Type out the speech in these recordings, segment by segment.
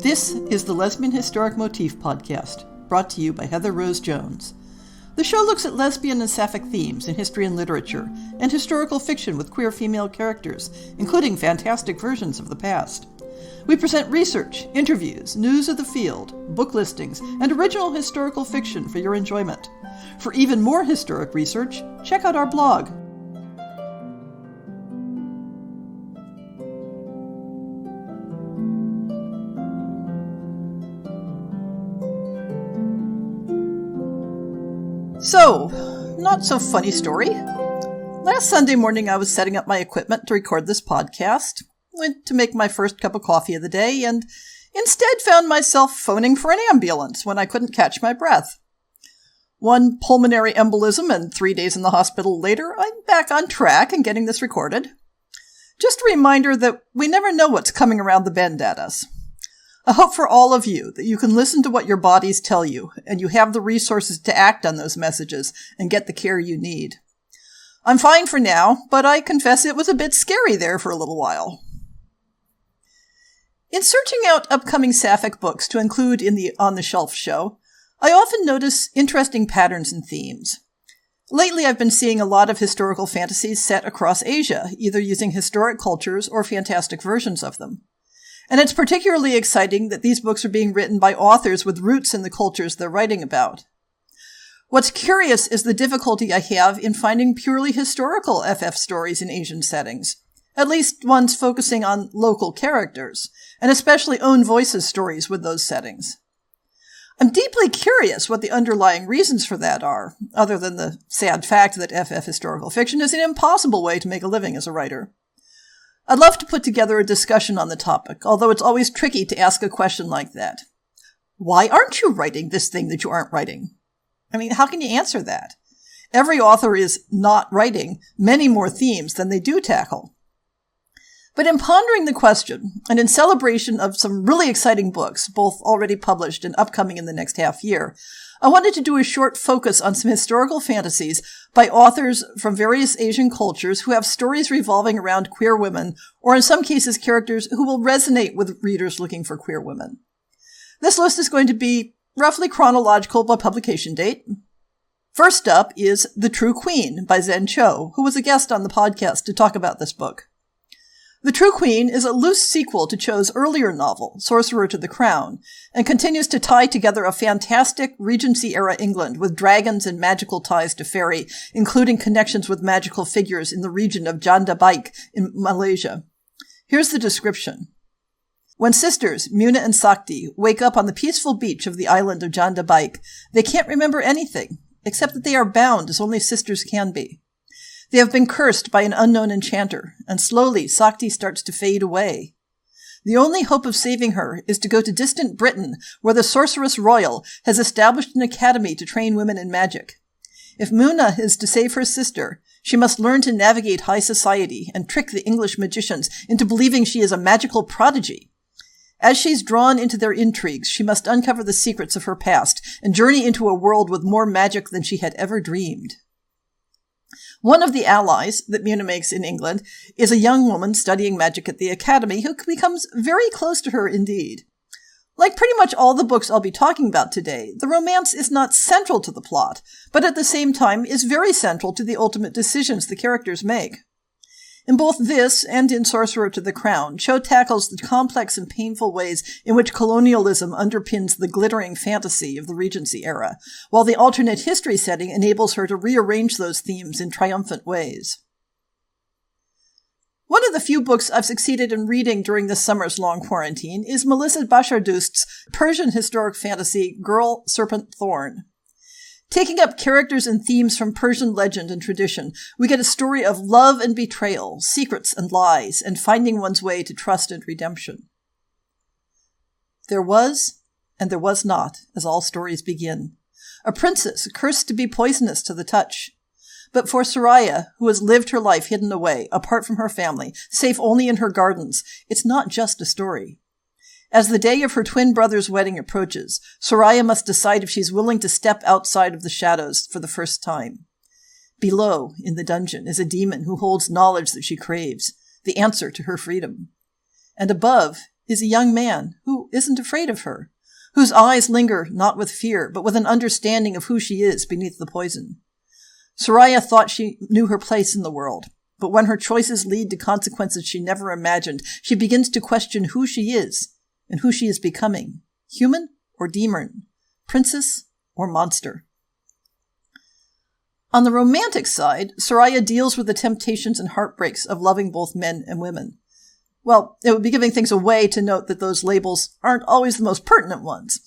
This is the Lesbian Historic Motif Podcast, brought to you by Heather Rose Jones. The show looks at lesbian and sapphic themes in history and literature, and historical fiction with queer female characters, including fantastic versions of the past. We present research, interviews, news of the field, book listings, and original historical fiction for your enjoyment. For even more historic research, check out our blog. So, not so funny story. Last Sunday morning I was setting up my equipment to record this podcast. Went to make my first cup of coffee of the day and instead found myself phoning for an ambulance when I couldn't catch my breath. One pulmonary embolism and 3 days in the hospital later, I'm back on track and getting this recorded. Just a reminder that we never know what's coming around the bend at us. I hope for all of you that you can listen to what your bodies tell you and you have the resources to act on those messages and get the care you need. I'm fine for now, but I confess it was a bit scary there for a little while. In searching out upcoming Sapphic books to include in the On the Shelf show, I often notice interesting patterns and themes. Lately I've been seeing a lot of historical fantasies set across Asia, either using historic cultures or fantastic versions of them. And it's particularly exciting that these books are being written by authors with roots in the cultures they're writing about. What's curious is the difficulty I have in finding purely historical FF stories in Asian settings, at least ones focusing on local characters, and especially own voices stories with those settings. I'm deeply curious what the underlying reasons for that are, other than the sad fact that FF historical fiction is an impossible way to make a living as a writer. I'd love to put together a discussion on the topic, although it's always tricky to ask a question like that. Why aren't you writing this thing that you aren't writing? I mean, how can you answer that? Every author is not writing many more themes than they do tackle. But in pondering the question, and in celebration of some really exciting books, both already published and upcoming in the next half year, I wanted to do a short focus on some historical fantasies by authors from various Asian cultures who have stories revolving around queer women, or in some cases characters who will resonate with readers looking for queer women. This list is going to be roughly chronological by publication date. First up is The True Queen by Zen Cho, who was a guest on the podcast to talk about this book. The True Queen is a loose sequel to Cho's earlier novel, Sorcerer to the Crown, and continues to tie together a fantastic Regency-era England with dragons and magical ties to fairy, including connections with magical figures in the region of Janda Baik in Malaysia. Here's the description. When sisters, Muna and Sakti, wake up on the peaceful beach of the island of Janda Baik, they can't remember anything, except that they are bound as only sisters can be. They have been cursed by an unknown enchanter, and slowly Sakti starts to fade away. The only hope of saving her is to go to distant Britain, where the Sorceress Royal has established an academy to train women in magic. If Muna is to save her sister, she must learn to navigate high society and trick the English magicians into believing she is a magical prodigy. As she's drawn into their intrigues, she must uncover the secrets of her past and journey into a world with more magic than she had ever dreamed. One of the allies that Muna makes in England is a young woman studying magic at the academy who becomes very close to her indeed. Like pretty much all the books I'll be talking about today, the romance is not central to the plot, but at the same time is very central to the ultimate decisions the characters make. In both this and in Sorcerer to the Crown, Cho tackles the complex and painful ways in which colonialism underpins the glittering fantasy of the Regency era, while the alternate history setting enables her to rearrange those themes in triumphant ways. One of the few books I've succeeded in reading during this summer's long quarantine is Melissa Bashardust's Persian historic fantasy Girl, Serpent, Thorn. Taking up characters and themes from Persian legend and tradition, we get a story of love and betrayal, secrets and lies, and finding one's way to trust and redemption. There was, and there was not, as all stories begin. A princess cursed to be poisonous to the touch. But for Soraya, who has lived her life hidden away, apart from her family, safe only in her gardens, it's not just a story. As the day of her twin brother's wedding approaches, Soraya must decide if she's willing to step outside of the shadows for the first time. Below, in the dungeon, is a demon who holds knowledge that she craves, the answer to her freedom. And above, is a young man who isn't afraid of her, whose eyes linger not with fear, but with an understanding of who she is beneath the poison. Soraya thought she knew her place in the world, but when her choices lead to consequences she never imagined, she begins to question who she is and who she is becoming, human or demon, princess or monster. On the romantic side, Soraya deals with the temptations and heartbreaks of loving both men and women. Well, it would be giving things away to note that those labels aren't always the most pertinent ones.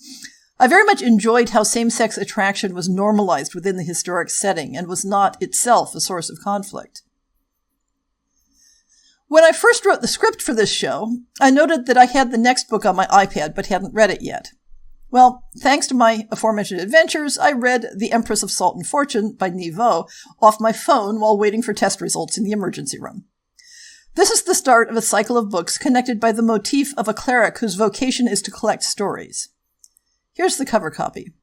I very much enjoyed how same-sex attraction was normalized within the historic setting and was not itself a source of conflict. When I first wrote the script for this show, I noted that I had the next book on my iPad but hadn't read it yet. Well, thanks to my aforementioned adventures, I read The Empress of Salt and Fortune by Niveau off my phone while waiting for test results in the emergency room. This is the start of a cycle of books connected by the motif of a cleric whose vocation is to collect stories. Here's the cover copy.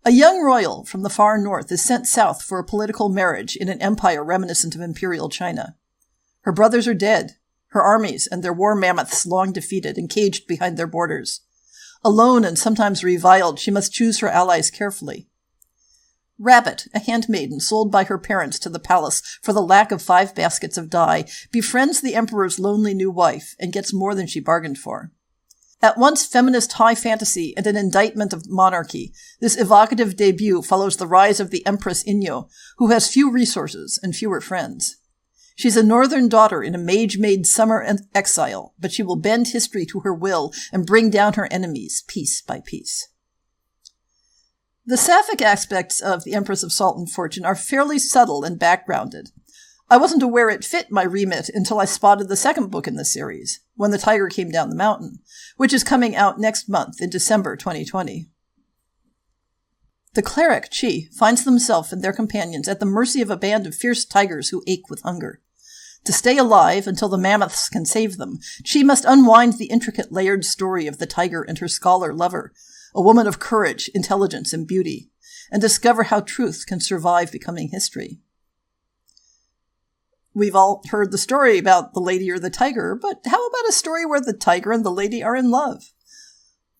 A young royal from the far north is sent south for a political marriage in an empire reminiscent of imperial China. Her brothers are dead, her armies and their war mammoths long defeated and caged behind their borders. Alone and sometimes reviled, she must choose her allies carefully. Rabbit, a handmaiden sold by her parents to the palace for the lack of 5 baskets of dye, befriends the emperor's lonely new wife and gets more than she bargained for. At once feminist high fantasy and an indictment of monarchy, this evocative debut follows the rise of the Empress Inyo, who has few resources and fewer friends. She's a northern daughter in a mage-made summer and exile, but she will bend history to her will and bring down her enemies piece by piece. The Sapphic aspects of The Empress of Salt and Fortune are fairly subtle and backgrounded. I wasn't aware it fit my remit until I spotted the second book in the series, When the Tiger Came Down the Mountain, which is coming out next month in December 2020. The cleric, Chi, finds themselves and their companions at the mercy of a band of fierce tigers who ache with hunger. To stay alive until the mammoths can save them, Chi must unwind the intricate layered story of the tiger and her scholar lover, a woman of courage, intelligence, and beauty, and discover how truth can survive becoming history. We've all heard the story about the lady or the tiger, but how about a story where the tiger and the lady are in love?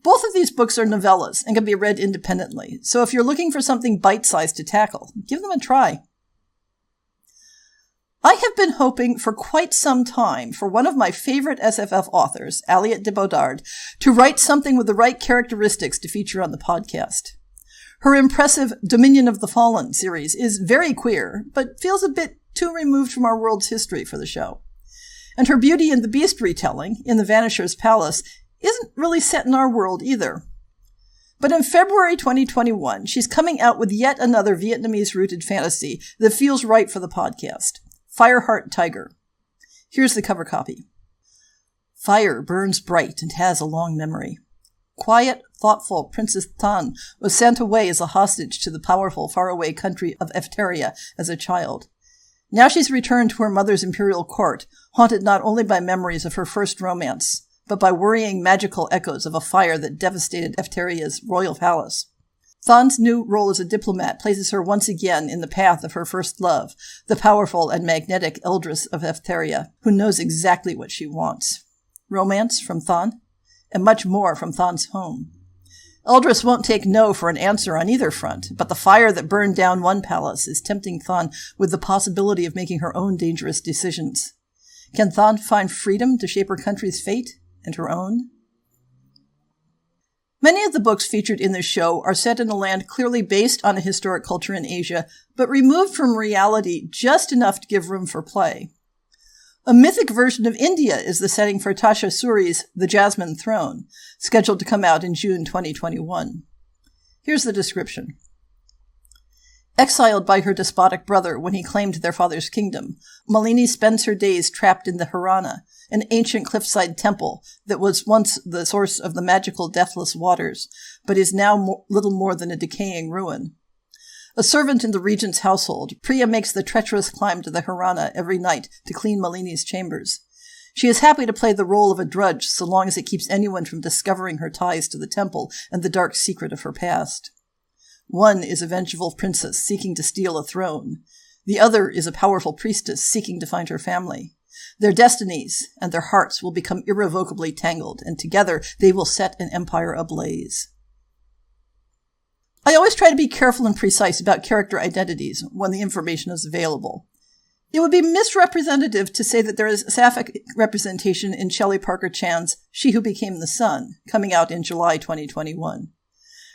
Both of these books are novellas and can be read independently, so if you're looking for something bite-sized to tackle, give them a try. I have been hoping for quite some time for one of my favorite SFF authors, Aliette de Bodard, to write something with the right characteristics to feature on the podcast. Her impressive Dominion of the Fallen series is very queer, but feels a bit too removed from our world's history for the show. And her Beauty and the Beast retelling, In the Vanisher's Palace, isn't really set in our world either. But in February 2021, she's coming out with yet another Vietnamese-rooted fantasy that feels right for the podcast, Fireheart Tiger. Here's the cover copy. Fire burns bright and has a long memory. Quiet, thoughtful Princess Tan was sent away as a hostage to the powerful, faraway country of Efteria as a child. Now she's returned to her mother's imperial court, haunted not only by memories of her first romance, but by worrying magical echoes of a fire that devastated Efteria's royal palace. Than's new role as a diplomat places her once again in the path of her first love, the powerful and magnetic Eldris of Efteria, who knows exactly what she wants. Romance from Than, and much more from Than's home. Eldris won't take no for an answer on either front, but the fire that burned down one palace is tempting Than with the possibility of making her own dangerous decisions. Can Than find freedom to shape her country's fate and her own? Many of the books featured in this show are set in a land clearly based on a historic culture in Asia, but removed from reality just enough to give room for play. A mythic version of India is the setting for Tasha Suri's The Jasmine Throne, scheduled to come out in June 2021. Here's the description. Exiled by her despotic brother when he claimed their father's kingdom, Malini spends her days trapped in the Harana, an ancient cliffside temple that was once the source of the magical deathless waters, but is now little more than a decaying ruin. A servant in the regent's household, Priya makes the treacherous climb to the Harana every night to clean Malini's chambers. She is happy to play the role of a drudge so long as it keeps anyone from discovering her ties to the temple and the dark secret of her past. One is a vengeful princess seeking to steal a throne. The other is a powerful priestess seeking to find her family. Their destinies and their hearts will become irrevocably tangled, and together they will set an empire ablaze. I always try to be careful and precise about character identities when the information is available. It would be misrepresentative to say that there is Sapphic representation in Shelley Parker Chan's She Who Became the Sun, coming out in July 2021.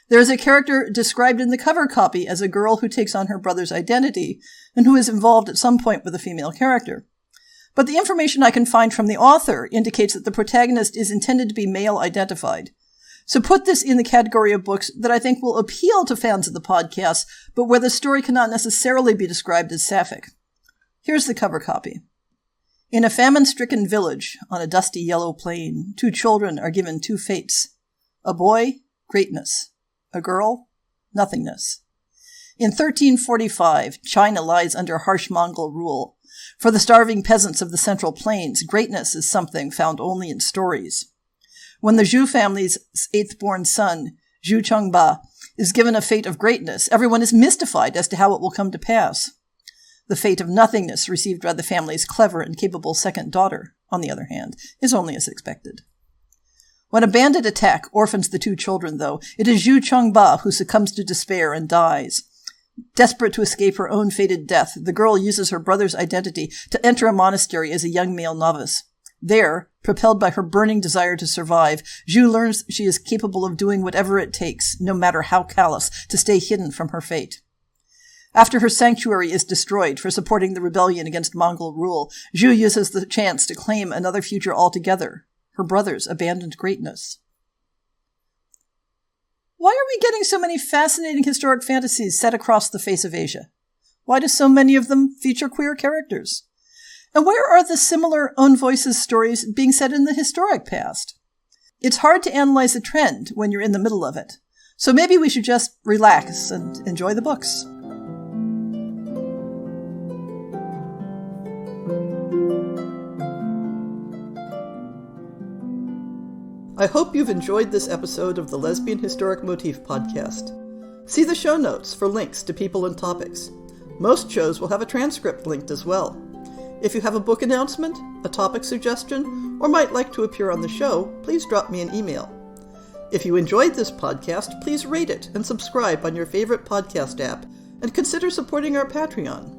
There is a character described in the cover copy as a girl who takes on her brother's identity and who is involved at some point with a female character. But the information I can find from the author indicates that the protagonist is intended to be male-identified. So put this in the category of books that I think will appeal to fans of the podcast, but where the story cannot necessarily be described as Sapphic. Here's the cover copy. In a famine-stricken village on a dusty yellow plain, 2 children are given 2 fates. A boy, greatness. A girl, nothingness. In 1345, China lies under harsh Mongol rule. For the starving peasants of the Central Plains, greatness is something found only in stories. When the Zhu family's 8th-born son, Zhu Chengba, is given a fate of greatness, everyone is mystified as to how it will come to pass. The fate of nothingness received by the family's clever and capable second daughter, on the other hand, is only as expected. When a bandit attack orphans the 2 children, though, it is Zhu Chengba who succumbs to despair and dies. Desperate to escape her own fated death, the girl uses her brother's identity to enter a monastery as a young male novice. There, propelled by her burning desire to survive, Zhu learns she is capable of doing whatever it takes, no matter how callous, to stay hidden from her fate. After her sanctuary is destroyed for supporting the rebellion against Mongol rule, Zhu uses the chance to claim another future altogether, her brother's abandoned greatness. Why are we getting so many fascinating historic fantasies set across the face of Asia? Why do so many of them feature queer characters? And where are the similar own voices stories being set in the historic past? It's hard to analyze a trend when you're in the middle of it, so maybe we should just relax and enjoy the books. I hope you've enjoyed this episode of the Lesbian Historic Motif Podcast. See the show notes for links to people and topics. Most shows will have a transcript linked as well. If you have a book announcement, a topic suggestion, or might like to appear on the show, please drop me an email. If you enjoyed this podcast, please rate it and subscribe on your favorite podcast app, and consider supporting our Patreon.